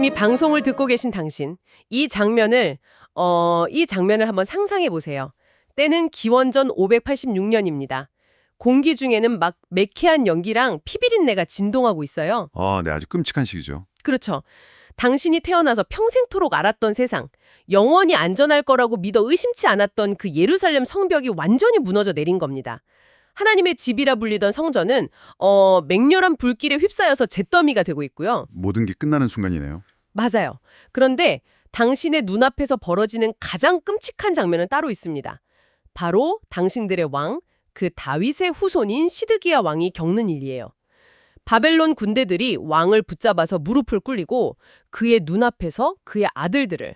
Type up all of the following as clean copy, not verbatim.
지금 이 방송을 듣고 계신 당신, 이 장면을 한번 상상해 보세요. 때는 기원전 586년입니다. 공기 중에는 막 매캐한 연기랑 피비린내가 진동하고 있어요. 네, 아주 끔찍한 시기죠. 그렇죠. 당신이 태어나서 평생토록 알았던 세상, 영원히 안전할 거라고 믿어 의심치 않았던 그 예루살렘 성벽이 완전히 무너져 내린 겁니다. 하나님의 집이라 불리던 성전은 맹렬한 불길에 휩싸여서 잿더미가 되고 있고요. 모든 게 끝나는 순간이네요. 맞아요. 그런데 당신의 눈앞에서 벌어지는 가장 끔찍한 장면은 따로 있습니다. 바로 당신들의 왕, 그 다윗의 후손인 시드기야 왕이 겪는 일이에요. 바벨론 군대들이 왕을 붙잡아서 무릎을 꿇리고 그의 눈앞에서 그의 아들들을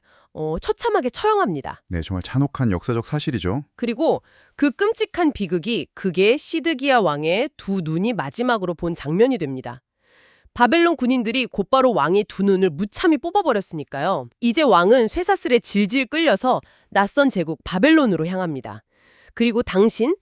처참하게 처형합니다. 네, 정말 잔혹한 역사적 사실이죠. 그리고 그 끔찍한 비극이 그게 시드기야 왕의 두 눈이 마지막으로 본 장면이 됩니다. 바벨론 군인들이 곧바로 왕의 두 눈을 무참히 뽑아버렸으니까요. 이제 왕은 쇠사슬에 질질 끌려서 낯선 제국 바벨론으로 향합니다. 그리고 당신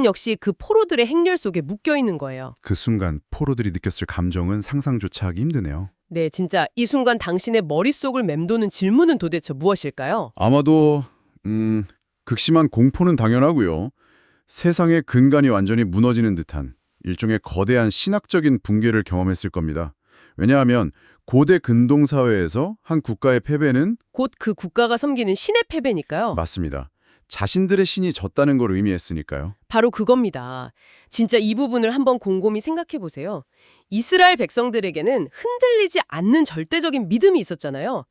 역시 그 포로들의 행렬 속에 묶여있는 거예요. 그 순간 포로들이 느꼈을 감정은 상상조차 하기 힘드네요. 네, 진짜 이 순간 당신의 머릿속을 맴도는 질문은 도대체 무엇일까요? 아마도 극심한 공포는 당연하고요. 세상의 근간이 완전히 무너지는 듯한 일종의 거대한 신학적인 붕괴를 경험했을 겁니다. 왜냐하면 고대 근동사회에서 한 국가의 패배는 곧 그 국가가 섬기는 신의 패배니까요. 맞습니다. 자신들의 신이 졌다는 걸 의미했으니까요. 바로 그겁니다. 진짜 이 부분을 한번 곰곰이 생각해 보세요. 이스라엘 백성들에게는 흔들리지 않는 절대적인 믿음이 있었잖아요.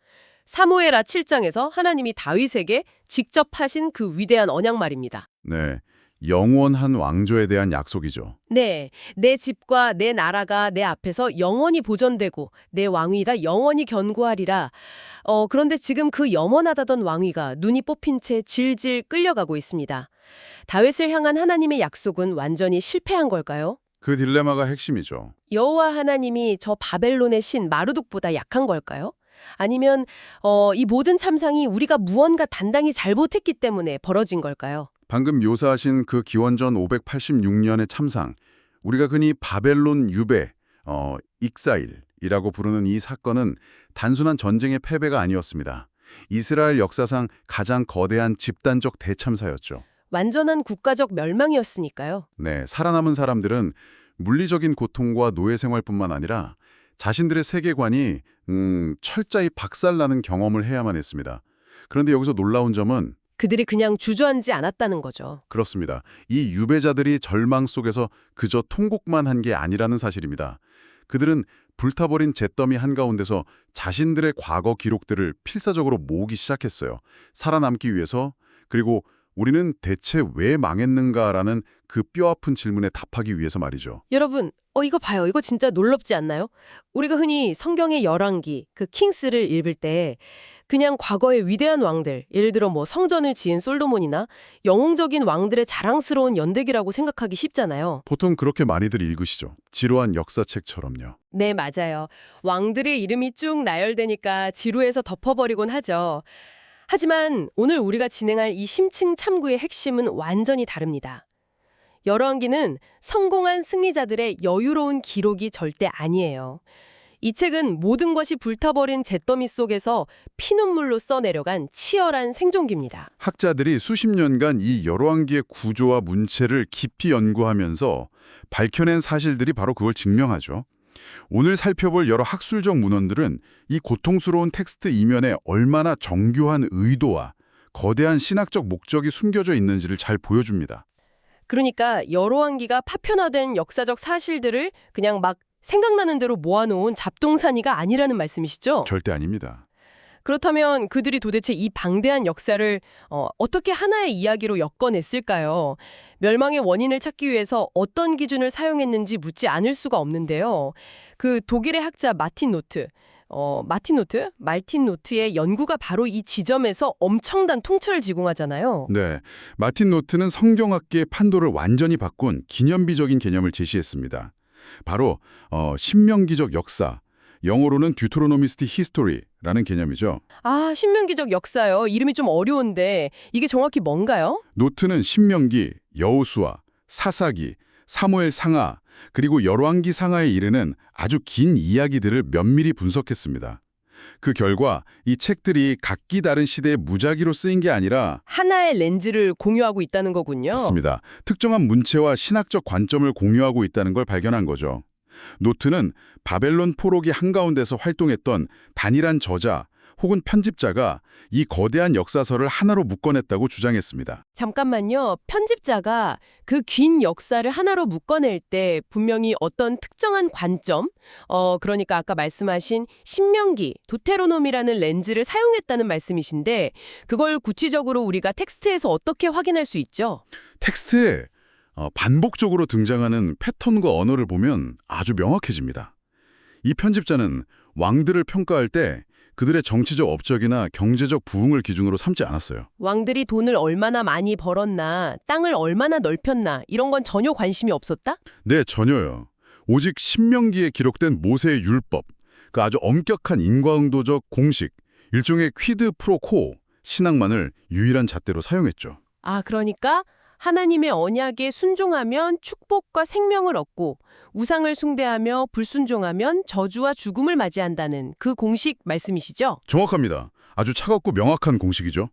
사무엘하 7장에서 하나님이 다윗에게 직접 하신 그 위대한 언약 말입니다. 네, 영원한 왕조에 대한 약속이죠. 네, 내 집과 내 나라가 내 앞에서 영원히 보존되고 내 왕위가 영원히 견고하리라. 그런데 지금 그 영원하다던 왕위가 눈이 뽑힌 채 질질 끌려가고 있습니다. 다윗을 향한 하나님의 약속은 완전히 실패한 걸까요? 그 딜레마가 핵심이죠. 여호와 하나님이 저 바벨론의 신 마르둑보다 약한 걸까요? 아니면 이 모든 참상이 우리가 무언가 단단히 잘못했기 때문에 벌어진 걸까요? 방금 묘사하신 그 기원전 586년의 참상, 우리가 흔히 바벨론 유배, 익사일이라고 부르는 이 사건은 단순한 전쟁의 패배가 아니었습니다. 이스라엘 역사상 가장 거대한 집단적 대참사였죠. 완전한 국가적 멸망이었으니까요. 네, 살아남은 사람들은 물리적인 고통과 노예 생활뿐만 아니라 자신들의 세계관이 철저히 박살나는 경험을 해야만 했습니다. 그런데 여기서 놀라운 점은 그들이 그냥 주저앉지 않았다는 거죠. 그렇습니다. 이 유배자들이 절망 속에서 그저 통곡만 한 게 아니라는 사실입니다. 그들은 불타버린 잿더미 한가운데서 자신들의 과거 기록들을 필사적으로 모으기 시작했어요. 살아남기 위해서, 그리고 우리는 대체 왜 망했는가라는 그 뼈아픈 질문에 답하기 위해서 말이죠. 여러분, 이거 봐요. 이거 진짜 놀랍지 않나요? 우리가 흔히 성경의 열왕기, 그 킹스를 읽을 때 그냥 과거의 위대한 왕들, 예를 들어 뭐 성전을 지은 솔로몬이나 영웅적인 왕들의 자랑스러운 연대기라고 생각하기 쉽잖아요. 보통 그렇게 많이들 읽으시죠. 지루한 역사책처럼요. 네, 맞아요. 왕들의 이름이 쭉 나열되니까 지루해서 덮어버리곤 하죠. 하지만 오늘 우리가 진행할 이 심층 탐구의 핵심은 완전히 다릅니다. 열왕기는 성공한 승리자들의 여유로운 기록이 절대 아니에요. 이 책은 모든 것이 불타버린 잿더미 속에서 피눈물로 써내려간 치열한 생존기입니다. 학자들이 수십 년간 이 열왕기의 구조와 문체를 깊이 연구하면서 밝혀낸 사실들이 바로 그걸 증명하죠. 오늘 살펴볼 여러 학술적 문헌들은 이 고통스러운 텍스트 이면에 얼마나 정교한 의도와 거대한 신학적 목적이 숨겨져 있는지를 잘 보여줍니다. 그러니까 여로왕기가 파편화된 역사적 사실들을 그냥 막 생각나는 대로 모아놓은 잡동사니가 아니라는 말씀이시죠? 절대 아닙니다. 그렇다면 그들이 도대체 이 방대한 역사를 어떻게 하나의 이야기로 엮어냈을까요? 멸망의 원인을 찾기 위해서 어떤 기준을 사용했는지 묻지 않을 수가 없는데요. 그 독일의 학자 마틴 노트의 연구가 바로 이 지점에서 엄청난 통찰을 제공하잖아요. 네, 마틴 노트는 성경학계의 판도를 완전히 바꾼 기념비적인 개념을 제시했습니다. 바로 신명기적 역사, 영어로는 듀토로노미스틱 히스토리라는 개념이죠. 아, 신명기적 역사요. 이름이 좀 어려운데 이게 정확히 뭔가요? 노트는 신명기, 여호수아, 사사기, 사무엘 상하, 그리고 열왕기 상하에 이르는 아주 긴 이야기들을 면밀히 분석했습니다. 그 결과 이 책들이 각기 다른 시대의 무작위로 쓰인 게 아니라 하나의 렌즈를 공유하고 있다는 거군요. 맞습니다. 특정한 문체와 신학적 관점을 공유하고 있다는 걸 발견한 거죠. 노트는 바벨론 포로기 한가운데서 활동했던 단일한 저자 혹은 편집자가 이 거대한 역사서를 하나로 묶어냈다고 주장했습니다. 잠깐만요. 편집자가 그 긴 역사를 하나로 묶어낼 때 분명히 어떤 특정한 관점, 그러니까 아까 말씀하신 신명기, 도테로놈이라는 렌즈를 사용했다는 말씀이신데 그걸 구체적으로 우리가 텍스트에서 어떻게 확인할 수 있죠? 텍스트에 반복적으로 등장하는 패턴과 언어를 보면 아주 명확해집니다. 이 편집자는 왕들을 평가할 때 그들의 정치적 업적이나 경제적 부흥을 기준으로 삼지 않았어요. 왕들이 돈을 얼마나 많이 벌었나, 땅을 얼마나 넓혔나 이런 건 전혀 관심이 없었다? 네, 전혀요. 오직 신명기에 기록된 모세의 율법, 그 아주 엄격한 인과응도적 공식, 일종의 퀴드 프로 코, 신앙만을 유일한 잣대로 사용했죠. 아, 그러니까 하나님의 언약에 순종하면 축복과 생명을 얻고 우상을 숭배하며 불순종하면 저주와 죽음을 맞이한다는 그 공식 말씀이시죠? 정확합니다. 아주 차갑고 명확한 공식이죠.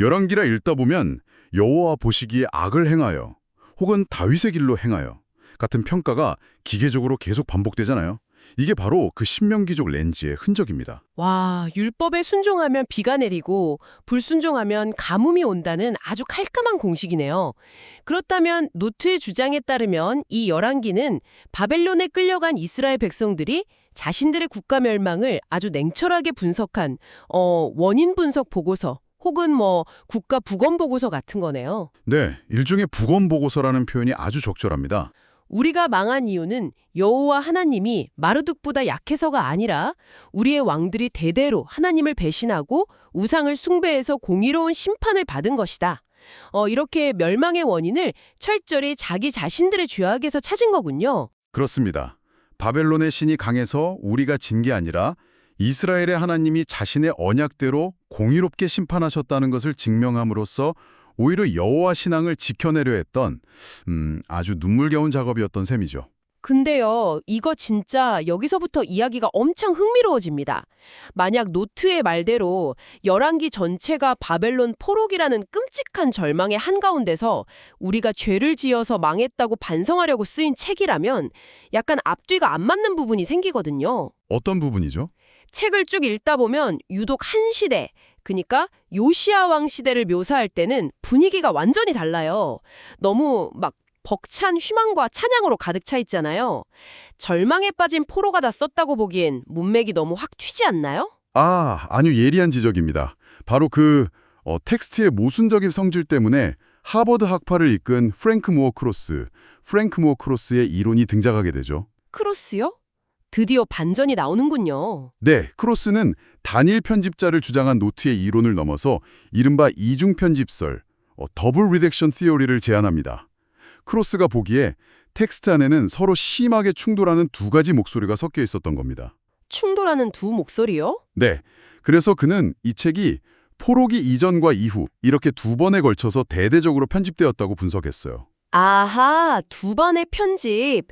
열왕기라 읽다 보면 여호와 보시기에 악을 행하여 혹은 다윗의 길로 행하여 같은 평가가 기계적으로 계속 반복되잖아요. 이게 바로 그 신명기적 렌즈의 흔적입니다. 와, 율법에 순종하면 비가 내리고 불순종하면 가뭄이 온다는 아주 깔끔한 공식이네요. 그렇다면 노트의 주장에 따르면 이 열왕기는 바벨론에 끌려간 이스라엘 백성들이 자신들의 국가 멸망을 아주 냉철하게 분석한 원인 분석 보고서 혹은 국가 부검 보고서 같은 거네요. 네, 일종의 부검 보고서라는 표현이 아주 적절합니다. 우리가 망한 이유는 여호와 하나님이 마르둑보다 약해서가 아니라 우리의 왕들이 대대로 하나님을 배신하고 우상을 숭배해서 공의로운 심판을 받은 것이다. 이렇게 멸망의 원인을 철저히 자기 자신들의 죄악에서 찾은 거군요. 그렇습니다. 바벨론의 신이 강해서 우리가 진 게 아니라 이스라엘의 하나님이 자신의 언약대로 공의롭게 심판하셨다는 것을 증명함으로써 오히려 여호와 신앙을 지켜내려 했던 아주 눈물겨운 작업이었던 셈이죠. 근데요, 이거 진짜 여기서부터 이야기가 엄청 흥미로워집니다. 만약 노트의 말대로 열왕기 전체가 바벨론 포로기라는 끔찍한 절망의 한가운데서 우리가 죄를 지어서 망했다고 반성하려고 쓰인 책이라면 약간 앞뒤가 안 맞는 부분이 생기거든요. 어떤 부분이죠? 책을 쭉 읽다 보면 유독 한 시대, 그러니까 요시야 왕 시대를 묘사할 때는 분위기가 완전히 달라요. 너무 막 벅찬 희망과 찬양으로 가득 차 있잖아요. 절망에 빠진 포로가 다 썼다고 보기엔 문맥이 너무 확 튀지 않나요? 아주 예리한 지적입니다. 바로 텍스트의 모순적인 성질 때문에 하버드 학파를 이끈 프랭크 무어 크로스의 이론이 등장하게 되죠. 크로스요? 드디어 반전이 나오는군요. 네, 크로스는 단일 편집자를 주장한 노트의 이론을 넘어서 이른바 이중 편집설, 더블 리덕션 티어리를 제안합니다. 크로스가 보기에 텍스트 안에는 서로 심하게 충돌하는 두 가지 목소리가 섞여 있었던 겁니다. 충돌하는 두 목소리요? 네, 그래서 그는 이 책이 포로기 이전과 이후 이렇게 두 번에 걸쳐서 대대적으로 편집되었다고 분석했어요. 아하, 두 번의 편집.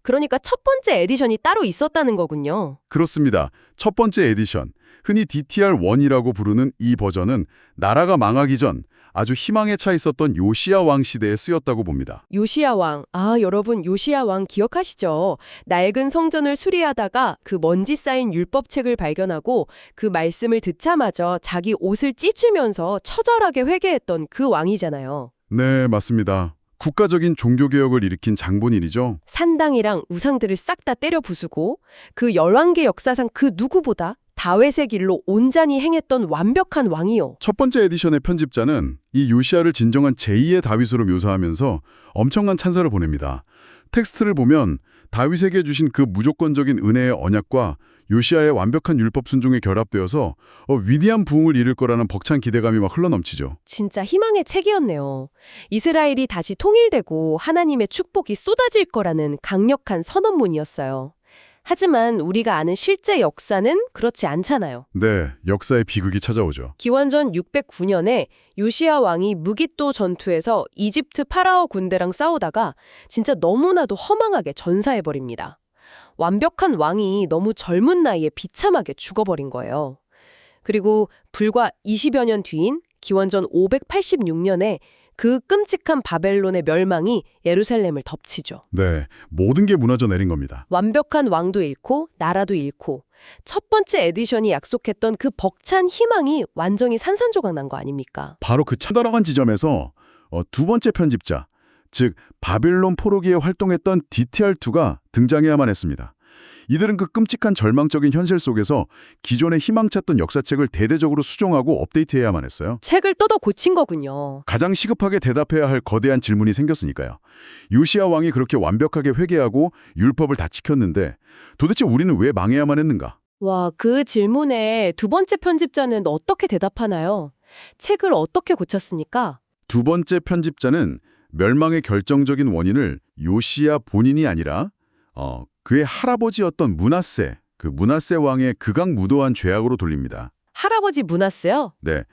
그러니까 첫 번째 에디션이 따로 있었다는 거군요. 그렇습니다. 첫 번째 에디션, 흔히 DTR1이라고 부르는 이 버전은 나라가 망하기 전 아주 희망에 차 있었던 요시야 왕 시대에 쓰였다고 봅니다. 요시야 왕. 여러분 요시야 왕 기억하시죠? 낡은 성전을 수리하다가 그 먼지 쌓인 율법책을 발견하고 그 말씀을 듣자마자 자기 옷을 찢으면서 처절하게 회개했던 그 왕이잖아요. 네, 맞습니다. 국가적인 종교개혁을 일으킨 장본인이죠. 산당이랑 우상들을 싹 다 때려 부수고 그 열왕기 역사상 그 누구보다 다윗의 길로 온전히 행했던 완벽한 왕이요. 첫 번째 에디션의 편집자는 이 요시야를 진정한 제2의 다윗으로 묘사하면서 엄청난 찬사를 보냅니다. 텍스트를 보면 다윗에게 주신 그 무조건적인 은혜의 언약과 요시야의 완벽한 율법 순종이 결합되어서 위대한 부흥을 이룰 거라는 벅찬 기대감이 막 흘러넘치죠. 진짜 희망의 책이었네요. 이스라엘이 다시 통일되고 하나님의 축복이 쏟아질 거라는 강력한 선언문이었어요. 하지만 우리가 아는 실제 역사는 그렇지 않잖아요. 네, 역사의 비극이 찾아오죠. 기원전 609년에 요시야 왕이 무깃도 전투에서 이집트 파라오 군대랑 싸우다가 진짜 너무나도 허망하게 전사해버립니다. 완벽한 왕이 너무 젊은 나이에 비참하게 죽어버린 거예요. 그리고 불과 20여 년 뒤인 기원전 586년에 그 끔찍한 바벨론의 멸망이 예루살렘을 덮치죠. 네, 모든 게 무너져 내린 겁니다. 완벽한 왕도 잃고 나라도 잃고 첫 번째 에디션이 약속했던 그 벅찬 희망이 완전히 산산조각 난 거 아닙니까? 바로 그 처절한 지점에서 두 번째 편집자, 즉 바빌론 포로기에 활동했던 DTR2가 등장해야만 했습니다. 이들은 그 끔찍한 절망적인 현실 속에서 기존에 희망 찾던 역사책을 대대적으로 수정하고 업데이트해야만 했어요. 책을 뜯어 고친 거군요. 가장 시급하게 대답해야 할 거대한 질문이 생겼으니까요. 요시야 왕이 그렇게 완벽하게 회개하고 율법을 다 지켰는데 도대체 우리는 왜 망해야만 했는가? 와, 그 질문에 두 번째 편집자는 어떻게 대답하나요? 책을 어떻게 고쳤습니까? 두 번째 편집자는 멸망의 결정적인 원인을 요시야 본인이 아니라 그의 할아버지였던 므낫세, 그 므낫세 왕의 극악무도한 죄악으로 돌립니다. 할아버지 므낫세요? 네,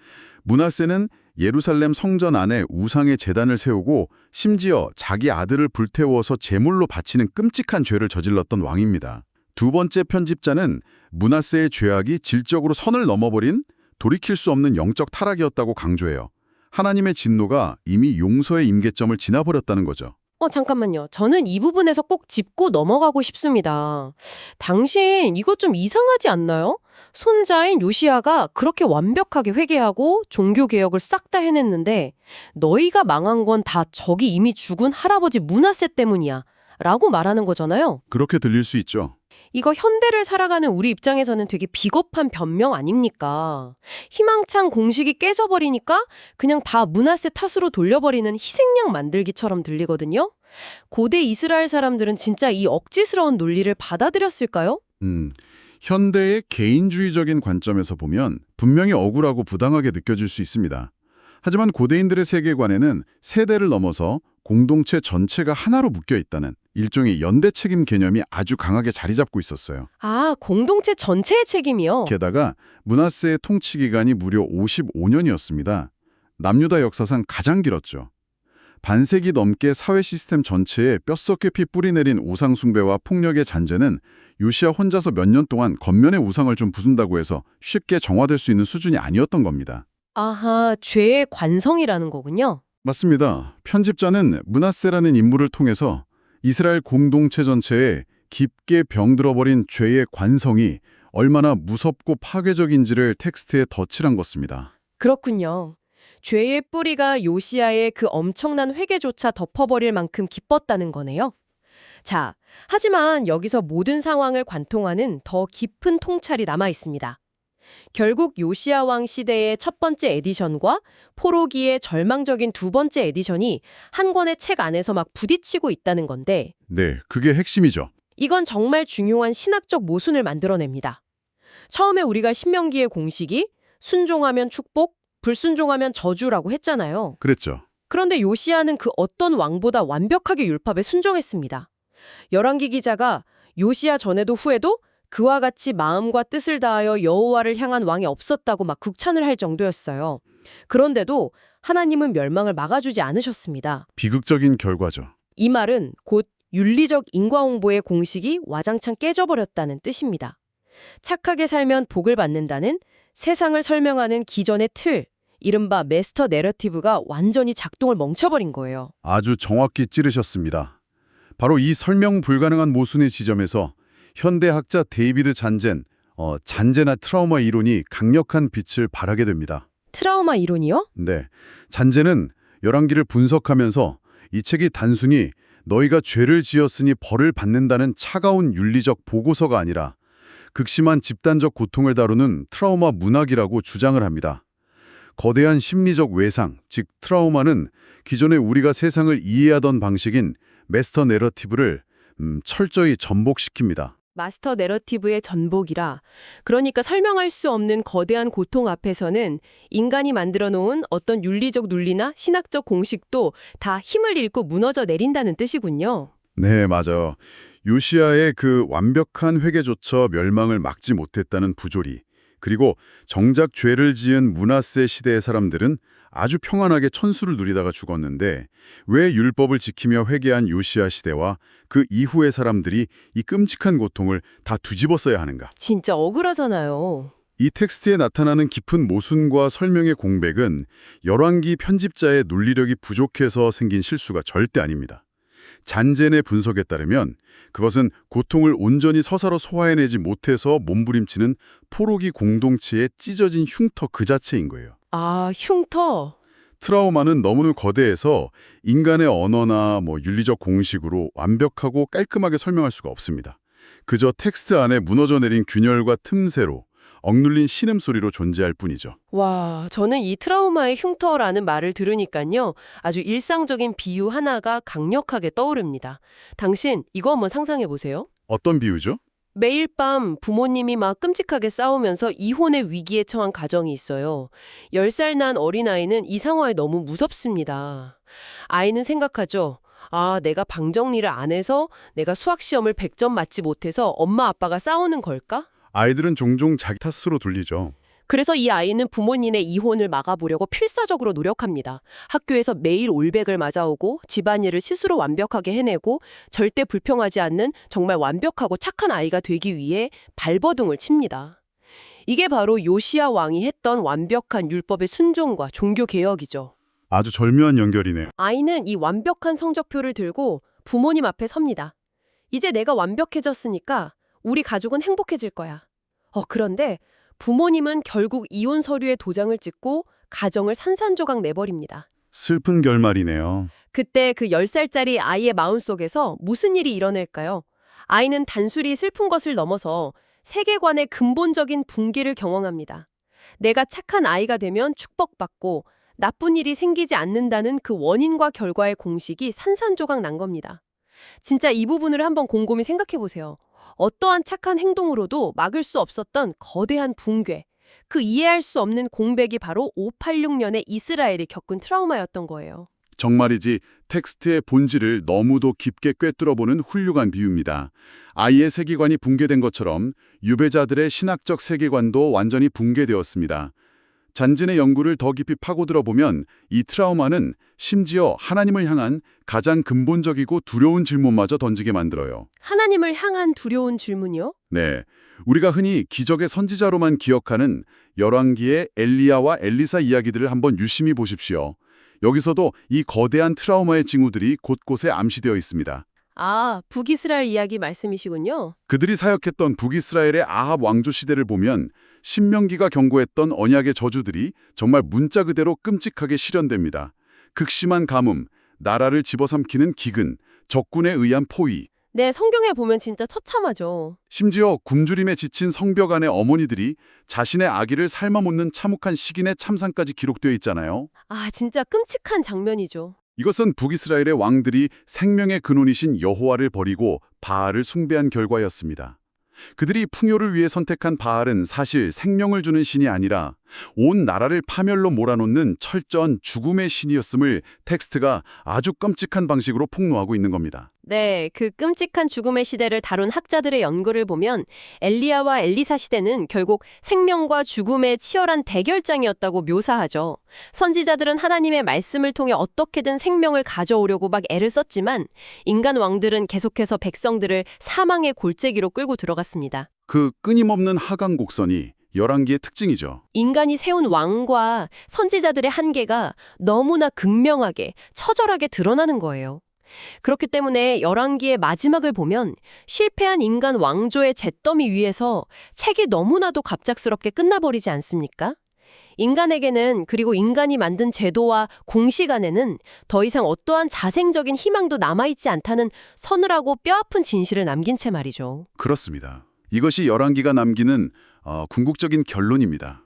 므낫세는 예루살렘 성전 안에 우상의 제단을 세우고 심지어 자기 아들을 불태워서 제물로 바치는 끔찍한 죄를 저질렀던 왕입니다. 두 번째 편집자는 므낫세의 죄악이 질적으로 선을 넘어버린 돌이킬 수 없는 영적 타락이었다고 강조해요. 하나님의 진노가 이미 용서의 임계점을 지나버렸다는 거죠. 잠깐만요. 저는 이 부분에서 꼭 짚고 넘어가고 싶습니다. 당신 이거 좀 이상하지 않나요? 손자인 요시야가 그렇게 완벽하게 회개하고 종교개혁을 싹 다 해냈는데 너희가 망한 건 다 저기 이미 죽은 할아버지 므낫세 때문이야 라고 말하는 거잖아요. 그렇게 들릴 수 있죠. 이거 현대를 살아가는 우리 입장에서는 되게 비겁한 변명 아닙니까? 희망찬 공식이 깨져버리니까 그냥 다 므낫세 탓으로 돌려버리는 희생양 만들기처럼 들리거든요. 고대 이스라엘 사람들은 진짜 이 억지스러운 논리를 받아들였을까요? 현대의 개인주의적인 관점에서 보면 분명히 억울하고 부당하게 느껴질 수 있습니다. 하지만 고대인들의 세계관에는 세대를 넘어서 공동체 전체가 하나로 묶여 있다는 일종의 연대 책임 개념이 아주 강하게 자리 잡고 있었어요. 아, 공동체 전체의 책임이요? 게다가 므낫세의 통치 기간이 무려 55년이었습니다. 남유다 역사상 가장 길었죠. 반세기 넘게 사회 시스템 전체에 뼛속깊이 뿌리내린 우상 숭배와 폭력의 잔재는 요시야 혼자서 몇 년 동안 겉면의 우상을 좀 부순다고 해서 쉽게 정화될 수 있는 수준이 아니었던 겁니다. 아하, 죄의 관성이라는 거군요. 맞습니다. 편집자는 므낫세라는 인물을 통해서 이스라엘 공동체 전체에 깊게 병들어버린 죄의 관성이 얼마나 무섭고 파괴적인지를 텍스트에 덧칠한 것입니다. 그렇군요. 죄의 뿌리가 요시야의 그 엄청난 회개조차 덮어버릴 만큼 깊었다는 거네요. 자, 하지만 여기서 모든 상황을 관통하는 더 깊은 통찰이 남아 있습니다. 결국 요시야 왕 시대의 첫 번째 에디션과 포로기의 절망적인 두 번째 에디션이 한 권의 책 안에서 막 부딪히고 있다는 건데 네, 그게 핵심이죠. 이건 정말 중요한 신학적 모순을 만들어냅니다. 처음에 우리가 신명기의 공식이 순종하면 축복, 불순종하면 저주라고 했잖아요. 그랬죠. 그런데 요시야는 그 어떤 왕보다 완벽하게 율법에 순종했습니다. 열왕기 기자가 요시야 전에도 후에도 그와 같이 마음과 뜻을 다하여 여호와를 향한 왕이 없었다고 막 극찬을 할 정도였어요. 그런데도 하나님은 멸망을 막아주지 않으셨습니다. 비극적인 결과죠. 이 말은 곧 윤리적 인과응보의 공식이 와장창 깨져버렸다는 뜻입니다. 착하게 살면 복을 받는다는 세상을 설명하는 기존의 틀, 이른바 메스터 내러티브가 완전히 작동을 멈춰버린 거예요. 아주 정확히 찌르셨습니다. 바로 이 설명 불가능한 모순의 지점에서 현대학자 데이비드 잔젠, 잔재나 트라우마 이론이 강력한 빛을 발하게 됩니다. 트라우마 이론이요? 네, 잔재는 열왕기를 분석하면서 이 책이 단순히 너희가 죄를 지었으니 벌을 받는다는 차가운 윤리적 보고서가 아니라 극심한 집단적 고통을 다루는 트라우마 문학이라고 주장을 합니다. 거대한 심리적 외상, 즉 트라우마는 기존에 우리가 세상을 이해하던 방식인 메스터 내러티브를 철저히 전복시킵니다. 마스터 내러티브의 전복이라. 그러니까 설명할 수 없는 거대한 고통 앞에서는 인간이 만들어 놓은 어떤 윤리적 논리나 신학적 공식도 다 힘을 잃고 무너져 내린다는 뜻이군요. 네, 맞아요. 요시야의 그 완벽한 회개조차 멸망을 막지 못했다는 부조리, 그리고 정작 죄를 지은 므낫세 시대의 사람들은 아주 평안하게 천수를 누리다가 죽었는데 왜 율법을 지키며 회개한 요시야 시대와 그 이후의 사람들이 이 끔찍한 고통을 다 뒤집어 써야 하는가? 진짜 억울하잖아요. 이 텍스트에 나타나는 깊은 모순과 설명의 공백은 열왕기 편집자의 논리력이 부족해서 생긴 실수가 절대 아닙니다. 잔젠의 분석에 따르면 그것은 고통을 온전히 서사로 소화해내지 못해서 몸부림치는 포로기 공동체의 찢어진 흉터 그 자체인 거예요. 아, 흉터. 트라우마는 너무나 거대해서 인간의 언어나 윤리적 공식으로 완벽하고 깔끔하게 설명할 수가 없습니다. 그저 텍스트 안에 무너져 내린 균열과 틈새로 억눌린 신음소리로 존재할 뿐이죠. 와, 저는 이 트라우마의 흉터라는 말을 들으니까요. 아주 일상적인 비유 하나가 강력하게 떠오릅니다. 당신 이거 한번 상상해 보세요. 어떤 비유죠? 매일 밤 부모님이 막 끔찍하게 싸우면서 이혼의 위기에 처한 가정이 있어요. 10살 난 어린아이는 이 상황에 너무 무섭습니다. 아이는 생각하죠. 아, 내가 방 정리를 안 해서 내가 수학시험을 100점 맞지 못해서 엄마 아빠가 싸우는 걸까? 아이들은 종종 자기 탓으로 돌리죠. 그래서 이 아이는 부모님의 이혼을 막아보려고 필사적으로 노력합니다. 학교에서 매일 올백을 맞아오고 집안일을 스스로 완벽하게 해내고 절대 불평하지 않는 정말 완벽하고 착한 아이가 되기 위해 발버둥을 칩니다. 이게 바로 요시야 왕이 했던 완벽한 율법의 순종과 종교 개혁이죠. 아주 절묘한 연결이네요. 아이는 이 완벽한 성적표를 들고 부모님 앞에 섭니다. 이제 내가 완벽해졌으니까 우리 가족은 행복해질 거야. 그런데 부모님은 결국 이혼 서류에 도장을 찍고 가정을 산산조각 내버립니다. 슬픈 결말이네요. 그때 그 10살짜리 아이의 마음속에서 무슨 일이 일어날까요? 아이는 단순히 슬픈 것을 넘어서 세계관의 근본적인 붕괴를 경험합니다. 내가 착한 아이가 되면 축복받고 나쁜 일이 생기지 않는다는 그 원인과 결과의 공식이 산산조각 난 겁니다. 진짜 이 부분을 한번 곰곰이 생각해 보세요. 어떠한 착한 행동으로도 막을 수 없었던 거대한 붕괴, 그 이해할 수 없는 공백이 바로 586년에 이스라엘이 겪은 트라우마였던 거예요. 정말이지 텍스트의 본질을 너무도 깊게 꿰뚫어보는 훌륭한 비유입니다. 아이의 세계관이 붕괴된 것처럼 유배자들의 신학적 세계관도 완전히 붕괴되었습니다. 잔진의 연구를 더 깊이 파고들어 보면 이 트라우마는 심지어 하나님을 향한 가장 근본적이고 두려운 질문마저 던지게 만들어요. 하나님을 향한 두려운 질문이요? 네, 우리가 흔히 기적의 선지자로만 기억하는 열왕기의 엘리야와 엘리사 이야기들을 한번 유심히 보십시오. 여기서도 이 거대한 트라우마의 징후들이 곳곳에 암시되어 있습니다. 아, 북이스라엘 이야기 말씀이시군요. 그들이 사역했던 북이스라엘의 아합 왕조 시대를 보면 신명기가 경고했던 언약의 저주들이 정말 문자 그대로 끔찍하게 실현됩니다. 극심한 가뭄, 나라를 집어삼키는 기근, 적군에 의한 포위, 네, 성경에 보면 진짜 처참하죠. 심지어 굶주림에 지친 성벽 안의 어머니들이 자신의 아기를 삶아 먹는 참혹한 식인의 참상까지 기록되어 있잖아요. 아, 진짜 끔찍한 장면이죠. 이것은 북이스라엘의 왕들이 생명의 근원이신 여호와를 버리고 바알을 숭배한 결과였습니다. 그들이 풍요를 위해 선택한 바알은 사실 생명을 주는 신이 아니라 온 나라를 파멸로 몰아넣는 철저한 죽음의 신이었음을 텍스트가 아주 끔찍한 방식으로 폭로하고 있는 겁니다. 네, 그 끔찍한 죽음의 시대를 다룬 학자들의 연구를 보면 엘리야와 엘리사 시대는 결국 생명과 죽음의 치열한 대결장이었다고 묘사하죠. 선지자들은 하나님의 말씀을 통해 어떻게든 생명을 가져오려고 막 애를 썼지만 인간 왕들은 계속해서 백성들을 사망의 골짜기로 끌고 들어갔습니다. 그 끊임없는 하강 곡선이 열왕기의 특징이죠. 인간이 세운 왕과 선지자들의 한계가 너무나 극명하게, 처절하게 드러나는 거예요. 그렇기 때문에 열왕기의 마지막을 보면 실패한 인간 왕조의 잿더미 위에서 책이 너무나도 갑작스럽게 끝나버리지 않습니까? 인간에게는 그리고 인간이 만든 제도와 공식 안에는 더 이상 어떠한 자생적인 희망도 남아있지 않다는 서늘하고 뼈아픈 진실을 남긴 채 말이죠. 그렇습니다. 이것이 열왕기가 남기는 궁극적인 결론입니다.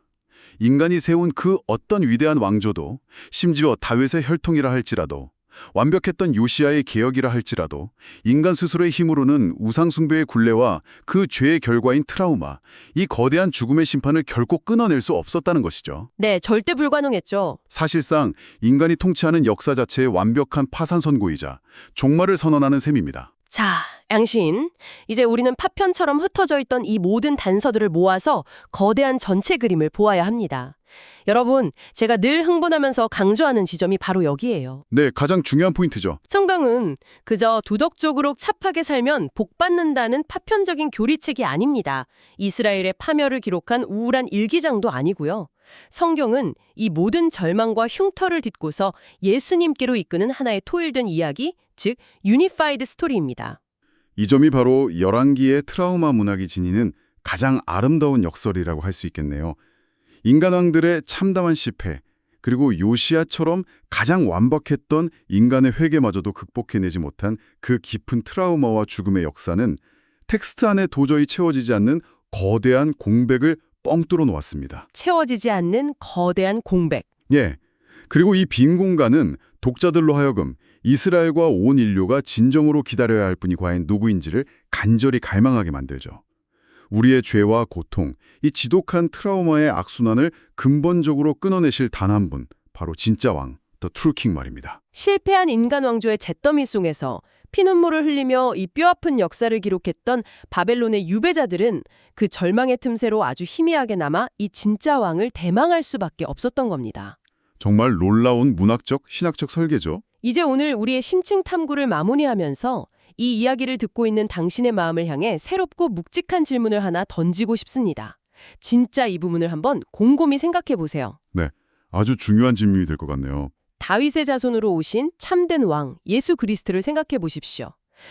인간이 세운 그 어떤 위대한 왕조도 심지어 다윗의 혈통이라 할지라도 완벽했던 요시야의 개혁이라 할지라도 인간 스스로의 힘으로는 우상숭배의 굴레와 그 죄의 결과인 트라우마, 이 거대한 죽음의 심판을 결코 끊어낼 수 없었다는 것이죠. 네, 절대 불가능했죠. 사실상 인간이 통치하는 역사 자체의 완벽한 파산 선고이자 종말을 선언하는 셈입니다. 자, 앙신, 이제 우리는 파편처럼 흩어져 있던 이 모든 단서들을 모아서 거대한 전체 그림을 보아야 합니다. 여러분, 제가 늘 흥분하면서 강조하는 지점이 바로 여기예요. 네, 가장 중요한 포인트죠. 성경은 그저 도덕적으로 착하게 살면 복받는다는 파편적인 교리책이 아닙니다. 이스라엘의 파멸을 기록한 우울한 일기장도 아니고요. 성경은 이 모든 절망과 흉터를 딛고서 예수님께로 이끄는 하나의 토일된 이야기, 즉 유니파이드 스토리입니다. 이 점이 바로 열왕기의 트라우마 문학이 지니는 가장 아름다운 역설이라고 할 수 있겠네요. 인간왕들의 참담한 실패, 그리고 요시야처럼 가장 완벽했던 인간의 회개마저도 극복해내지 못한 그 깊은 트라우마와 죽음의 역사는 텍스트 안에 도저히 채워지지 않는 거대한 공백을 뻥 뚫어 놓았습니다. 채워지지 않는 거대한 공백. 예. 그리고 이 빈 공간은 독자들로 하여금 이스라엘과 온 인류가 진정으로 기다려야 할 분이 과연 누구인지를 간절히 갈망하게 만들죠. 우리의 죄와 고통, 이 지독한 트라우마의 악순환을 근본적으로 끊어내실 단 한 분, 바로 진짜 왕, 더 트루킹 말입니다. 실패한 인간 왕조의 잿더미 속에서 피눈물을 흘리며 이 뼈아픈 역사를 기록했던 바벨론의 유배자들은 그 절망의 틈새로 아주 희미하게 남아 이 진짜 왕을 대망할 수밖에 없었던 겁니다. 정말 놀라운 문학적, 신학적 설계죠. 이제 오늘 우리의 심층 탐구를 마무리하면서 이 이야기를 듣고 있는 당신의 마음을 향해 새롭고 묵직한 질문을 하나 던지고 싶습니다. 진짜 이 부분을 한번 곰곰이 생각해 보세요. 네, 아주 중요한 질문이 될 것 같네요. 다윗의 자손으로 오신 참된 왕 예수 그리스도를 생각해 보십시오.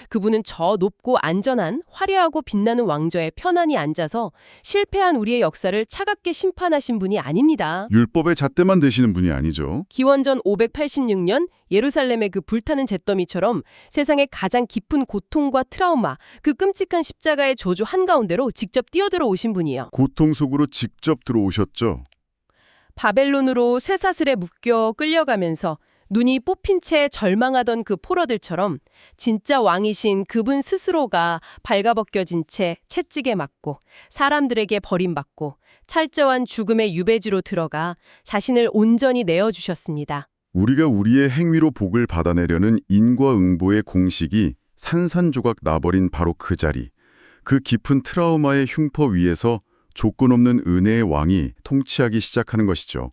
그분은 저 높고 안전한 화려하고 빛나는 왕좌에 편안히 앉아서 실패한 우리의 역사를 차갑게 심판하신 분이 아닙니다. 율법의 잣대만 되시는 분이 아니죠. 기원전 586년 예루살렘의 그 불타는 잿더미처럼 세상의 가장 깊은 고통과 트라우마, 그 끔찍한 십자가의 저주 한가운데로 직접 뛰어들어 오신 분이에요. 고통 속으로 직접 들어오셨죠. 바벨론으로 쇠사슬에 묶여 끌려가면서 눈이 뽑힌 채 절망하던 그 포로들처럼 진짜 왕이신 그분 스스로가 발가벗겨진 채 채찍에 맞고 사람들에게 버림받고 철저한 죽음의 유배지로 들어가 자신을 온전히 내어주셨습니다. 우리가 우리의 행위로 복을 받아내려는 인과응보의 공식이 산산조각 나버린 바로 그 자리, 그 깊은 트라우마의 흉터 위에서 조건 없는 은혜의 왕이 통치하기 시작하는 것이죠.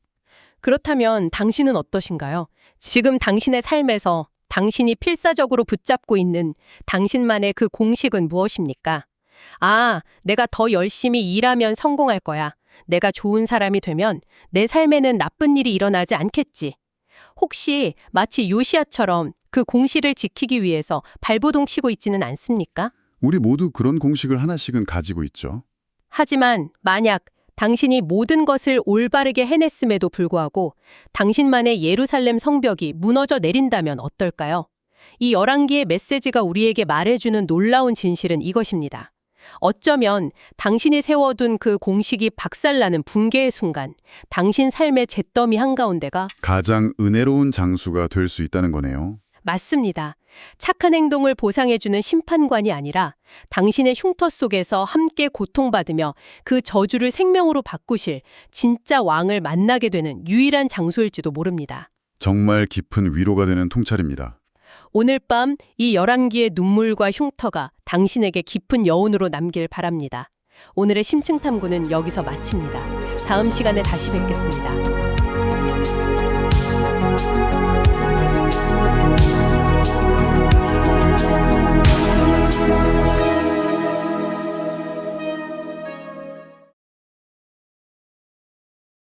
그렇다면 당신은 어떠신가요? 지금 당신의 삶에서 당신이 필사적으로 붙잡고 있는 당신만의 그 공식은 무엇입니까? 아, 내가 더 열심히 일하면 성공할 거야. 내가 좋은 사람이 되면 내 삶에는 나쁜 일이 일어나지 않겠지. 혹시 마치 요시야처럼 그 공식을 지키기 위해서 발버둥 치고 있지는 않습니까? 우리 모두 그런 공식을 하나씩은 가지고 있죠. 하지만 만약 당신이 모든 것을 올바르게 해냈음에도 불구하고 당신만의 예루살렘 성벽이 무너져 내린다면 어떨까요? 이 열왕기의 메시지가 우리에게 말해주는 놀라운 진실은 이것입니다. 어쩌면 당신이 세워둔 그 공식이 박살나는 붕괴의 순간, 당신 삶의 잿더미 한가운데가 가장 은혜로운 장수가 될 수 있다는 거네요. 맞습니다. 착한 행동을 보상해주는 심판관이 아니라 당신의 흉터 속에서 함께 고통받으며 그 저주를 생명으로 바꾸실 진짜 왕을 만나게 되는 유일한 장소일지도 모릅니다. 정말 깊은 위로가 되는 통찰입니다. 오늘 밤 이 열왕기의 눈물과 흉터가 당신에게 깊은 여운으로 남길 바랍니다. 오늘의 심층 탐구는 여기서 마칩니다. 다음 시간에 다시 뵙겠습니다.